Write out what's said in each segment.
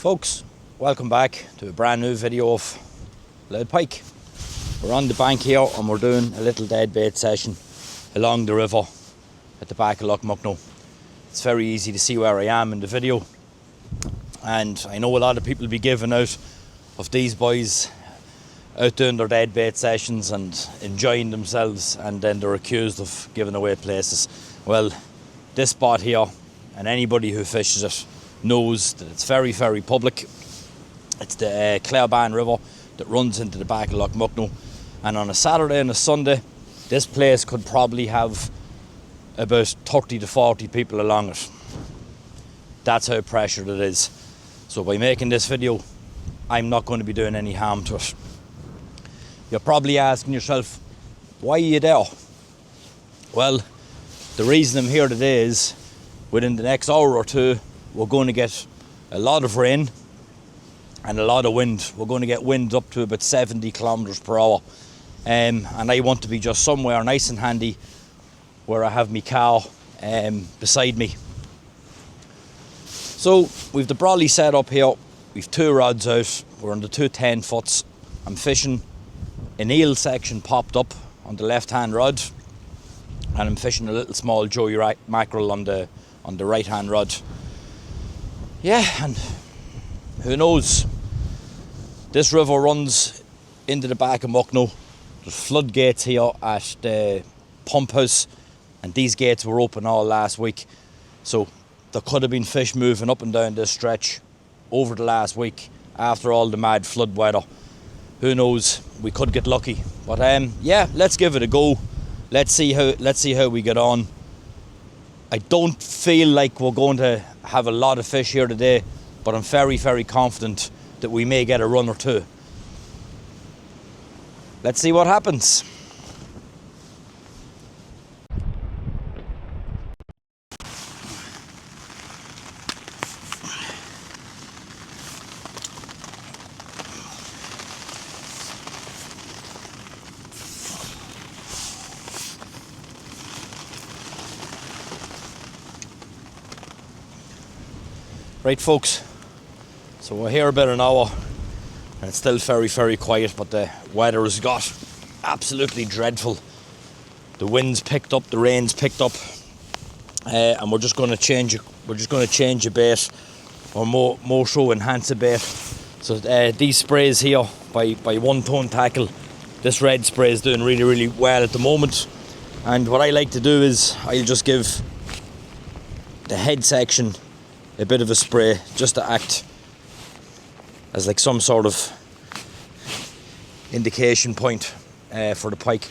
Folks, welcome back to a brand new video of Lead Pike. We're on the bank here and we're doing a little dead bait session along the river at the back of Loch Mucknow. It's very easy to see where I am in the video, and I know a lot of people will be giving out of these boys out doing their dead bait sessions and enjoying themselves, and then they're accused of giving away places. Well, this spot here, and anybody who fishes it knows that it's very, very public. It's the Clareban River that runs into the back of Loch Mucknow, and on a Saturday and a Sunday this place could probably have about 30 to 40 people along it. That's how pressured it is. So by making this video, I'm not going to be doing any harm to it. You're probably asking yourself, why are you there? Well, the reason I'm here today is within the next hour or two we're going to get a lot of rain and a lot of wind. We're going to get wind up to about 70 kilometers per hour. And I want to be just somewhere nice and handy where I have my car beside me. So we've the brolly set up here. We've two rods out. We're on the two 10 foots. I'm fishing an eel section popped up on the left hand rod, and I'm fishing a little small joey mackerel on the right hand rod. Yeah, and who knows, this river runs into the back of Mucknow. There's floodgates here at the pump house, and these gates were open all last week, so there could have been fish moving up and down this stretch over the last week after all the mad flood weather. Who knows, we could get lucky. But yeah, let's give it a go. Let's see how we get on. I don't feel like we're going to have a lot of fish here today, but I'm very, very confident that we may get a run or two. Let's see what happens. Right folks, so we're here about an hour and it's still very, very quiet, but the weather has got absolutely dreadful. The wind's picked up, the rain's picked up, and we're just going to change a bait, or more so enhance a bait. So these sprays here by One Tone Tackle, this red spray is doing really, really well at the moment. And what I like to do is I'll just give the head section a bit of a spray just to act as like some sort of indication point for the pike.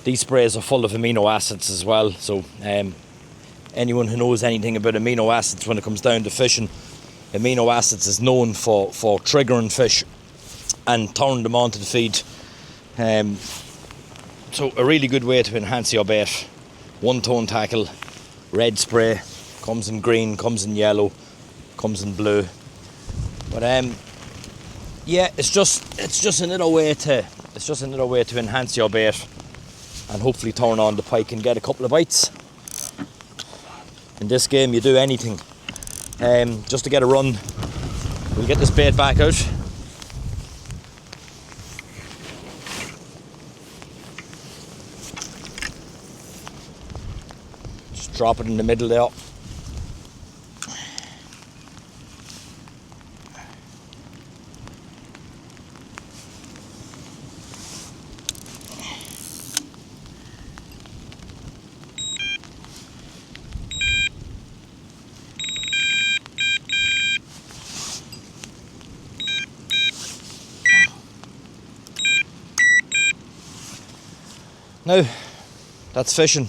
These sprays are full of amino acids as well, so anyone who knows anything about amino acids when it comes down to fishing, amino acids is known for triggering fish and turning them onto the feed. So a really good way to enhance your bait. One Tone Tackle, red spray, comes in green, comes in yellow, comes in blue. But yeah, it's just another way to enhance your bait and hopefully turn on the pike and get a couple of bites. In this game you do anything just to get a run. We'll get this bait back out. Just drop it in the middle there. Now, that's fishing.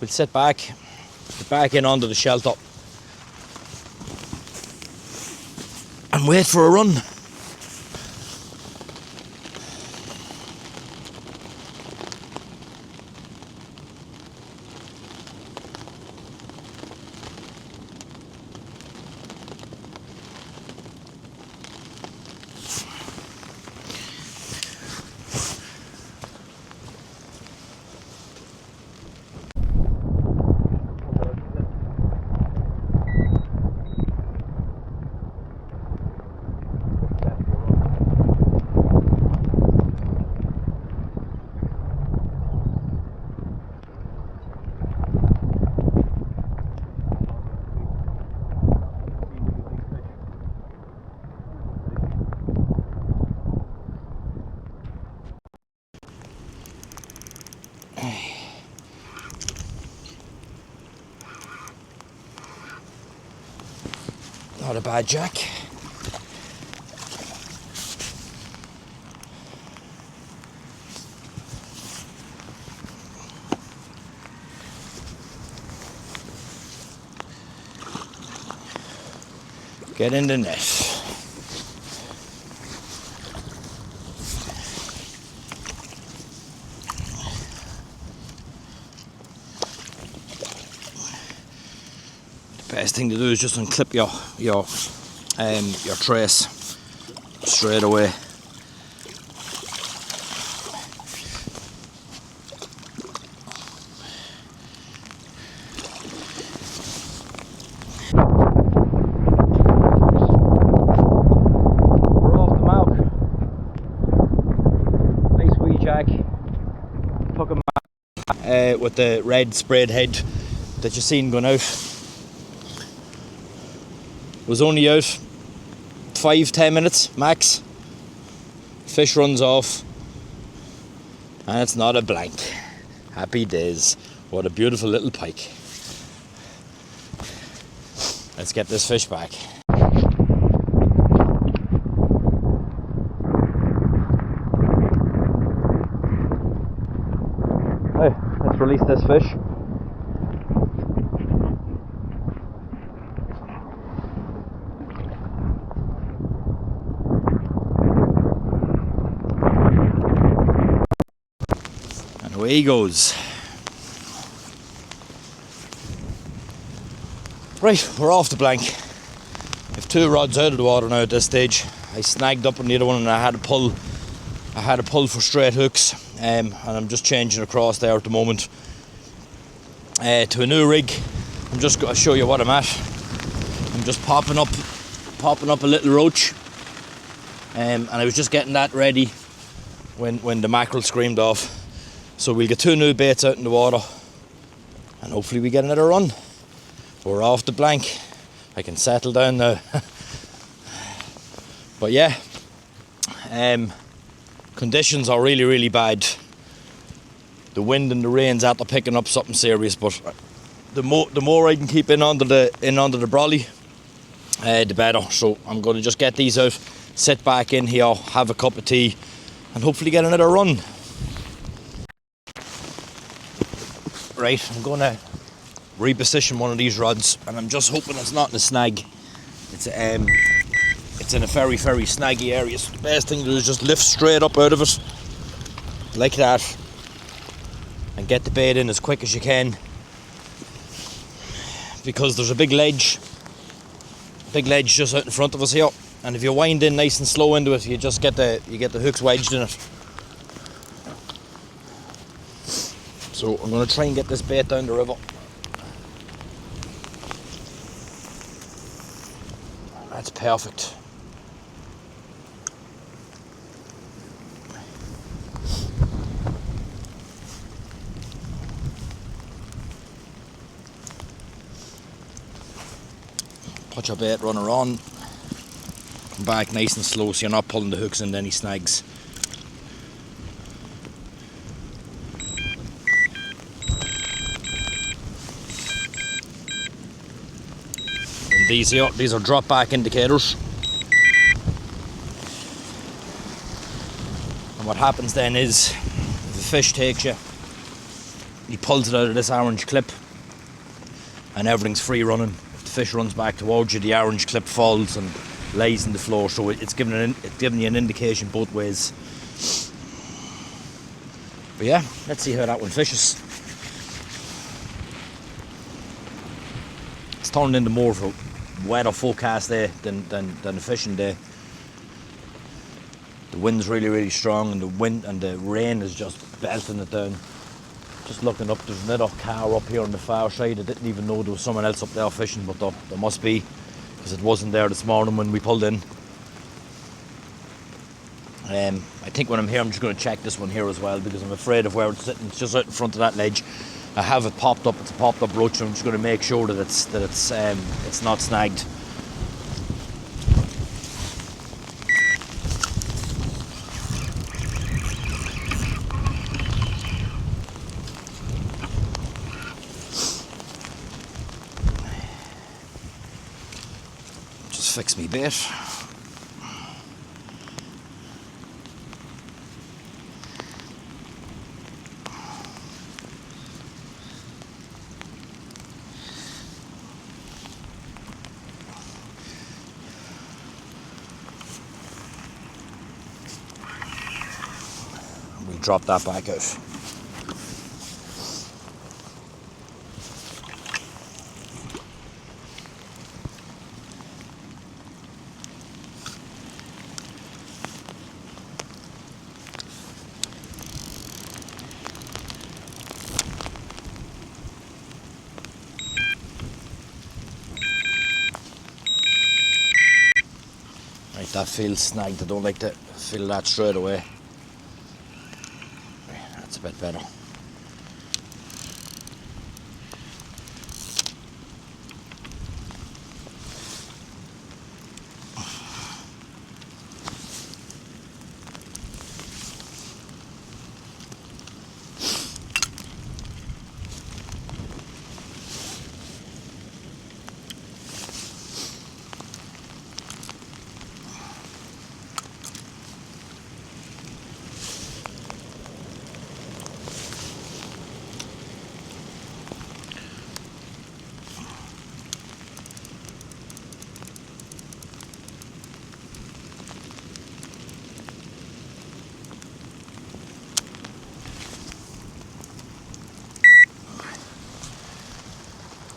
We'll sit back, get back in under the shelter and wait for a run. Not a bad jack. Get in the net. Best thing to do is just unclip your trace straight away. We're off the mark. Nice wee jack. Took him with the red sprayed head that you seen going out. Was only out 5-10 minutes max. Fish runs off and it's not a blank. Happy days. What a beautiful little pike. Let's get this fish back. Hey, let's release this fish. Away he goes. Right, we're off the blank. I've 2 rods out of the water now at this stage. I snagged up on the other one and I had a pull for straight hooks, and I'm just changing across there at the moment to a new rig. I'm just going to show you what I'm at. I'm just popping up a little roach, and I was just getting that ready when the mackerel screamed off. So we'll get 2 new baits out in the water and hopefully we get another run. We're off the blank. I can settle down now. But yeah, conditions are really, really bad. The wind and the rain's after picking up something serious, but the more I can keep in under the brolly, the better. So I'm going to just get these out, sit back in here, have a cup of tea and hopefully get another run. Right, I'm going to reposition one of these rods and I'm just hoping it's not in a snag. It's in a very, very snaggy area, so the best thing to do is just lift straight up out of it like that and get the bait in as quick as you can, because there's a big ledge just out in front of us here, and if you wind in nice and slow into it, you just get the hooks wedged in it. So I'm going to try and get this bait down the river. That's perfect. Put your bait runner on. Come back nice and slow so you're not pulling the hooks into any snags. These are drop back indicators, and what happens then is if the fish takes you, he pulls it out of this orange clip and everything's free running. If the fish runs back towards you, the orange clip falls and lays in the floor, so it's giving you an indication both ways. But yeah, let's see how that one fishes. It's turned into more of a wetter forecast day than a fishing day. The wind's really, really strong, and the rain is just belting it down. Just looking up, there's another car up here on the far side. I didn't even know there was someone else up there fishing, but there must be, because it wasn't there this morning when we pulled in. I think when I'm here I'm just going to check this one here as well, because I'm afraid of where it's sitting. It's just out in front of that ledge. I have it popped up. It's a popped up roach, so I'm just going to make sure that it's not snagged. just fix me bait. We'll drop that back out. Right, that feels snagged. I don't like to feel that straight away. Right, that's a bit better.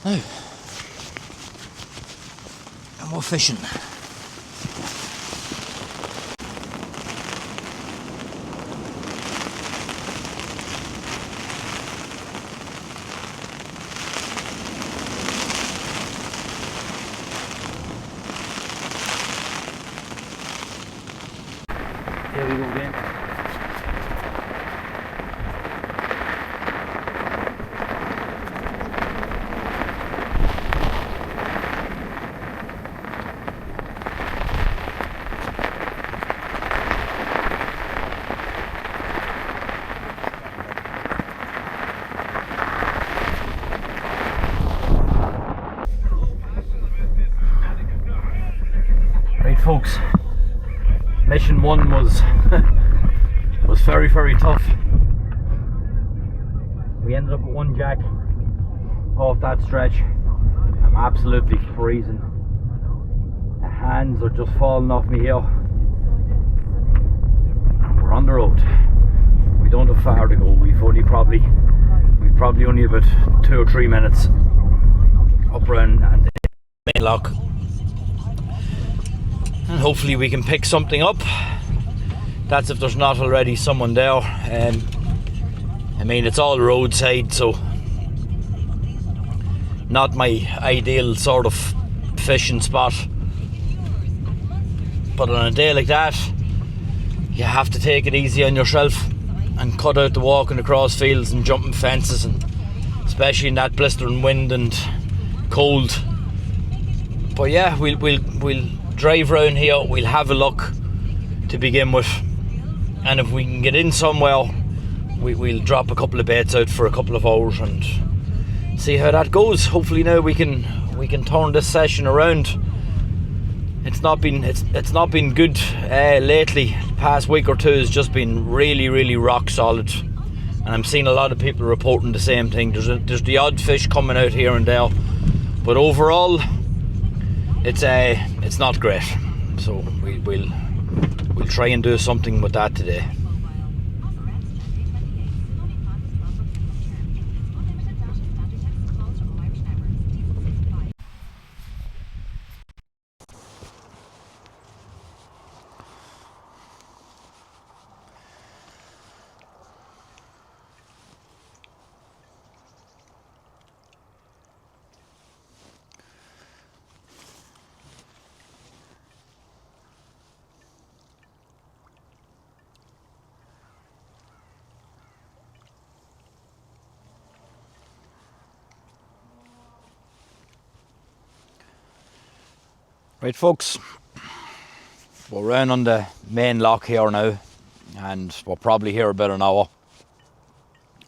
Now, and more fishing. Here we go again. Right, folks, mission one was was very tough. We ended up with one jack off that stretch. I'm absolutely freezing. The hands are just falling off me here. And we're on the road. We don't have far to go. We've probably only about 2 or 3 minutes up around and the main lock. And hopefully we can pick something up. That's if there's not already someone there. I mean, it's all roadside, so not my ideal sort of fishing spot. But on a day like that, you have to take it easy on yourself and cut out the walking across fields and jumping fences, and especially in that blistering wind and cold. But yeah, we'll drive around here, we'll have a look to begin with, and if we can get in somewhere, we'll drop a couple of baits out for a couple of hours and see how that goes. Hopefully now we can turn this session around. It's not been good lately. The past week or two has just been really rock solid, and I'm seeing a lot of people reporting the same thing. There's the odd fish coming out here and there, but overall it's not great. So we'll try and do something with that today. Right, folks, we're round on the main lock here now, and we're probably here about an hour,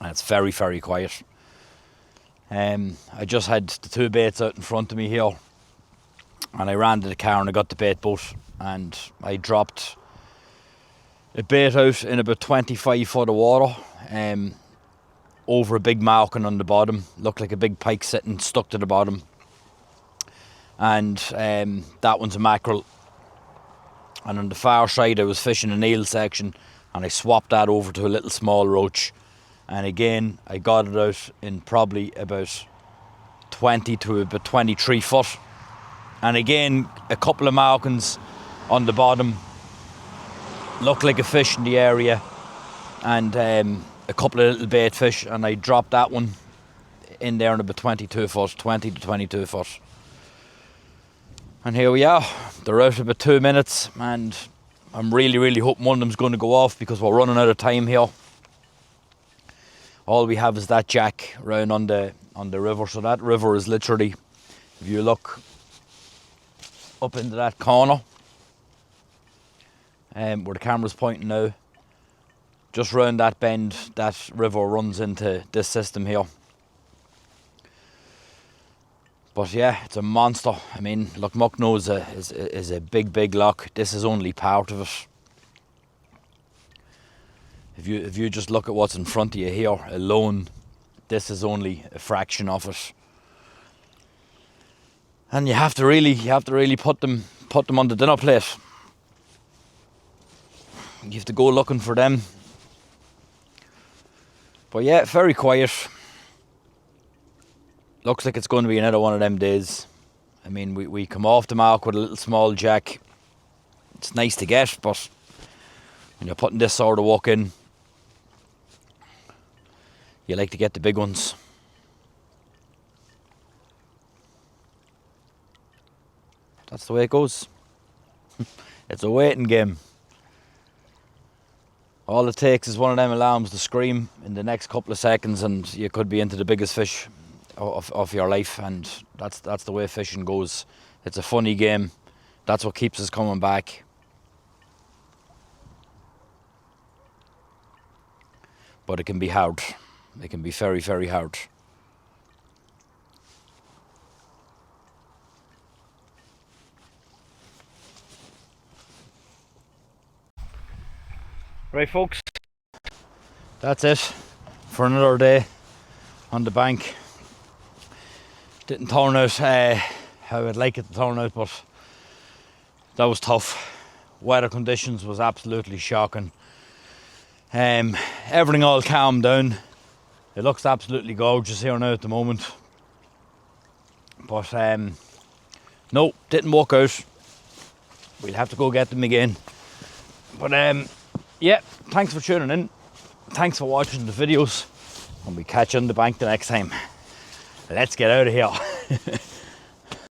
and it's very quiet. I just had the 2 baits out in front of me here, and I ran to the car and I got the bait boat, and I dropped a bait out in about 25 foot of water, over a big marking on the bottom. Looked like a big pike sitting stuck to the bottom, and that one's a mackerel. And on the far side I was fishing an eel section, and I swapped that over to a little small roach, and again I got it out in probably about 20 to about 23 foot, and again a couple of markings on the bottom, looked like a fish in the area, and a couple of little bait fish, and I dropped that one in there in about 22 foot, 20 to 22 foot. And here we are, they're out about 2 minutes, and I'm really hoping one of them's going to go off, because we're running out of time here. All we have is that jack round on the river, so that river is literally, if you look up into that corner, where the camera's pointing now, just round that bend, that river runs into this system here. But yeah, it's a monster. I mean, look, Mucknow is a big loch. This is only part of it. If you just look at what's in front of you here alone, this is only a fraction of it. And you have to really put them on the dinner plate. You have to go looking for them. But yeah, very quiet. Looks like it's going to be another one of them days. I mean, we come off the mark with a little small jack. It's nice to get, but when you're putting this sort of work in, you like to get the big ones. That's the way it goes. It's a waiting game. All it takes is one of them alarms to scream in the next couple of seconds, and you could be into the biggest fish of your life. And that's the way fishing goes. It's a funny game. That's what keeps us coming back. But it can be hard. It can be very hard. Right folks, that's it for another day on the bank. Didn't turn out how I'd like it to turn out, but that was tough. Weather conditions was absolutely shocking. Everything all calmed down. It looks absolutely gorgeous here now at the moment. But no, didn't work out. We'll have to go get them again. But yeah, thanks for tuning in. Thanks for watching the videos. And we catch you on the bank the next time. Let's get out of here.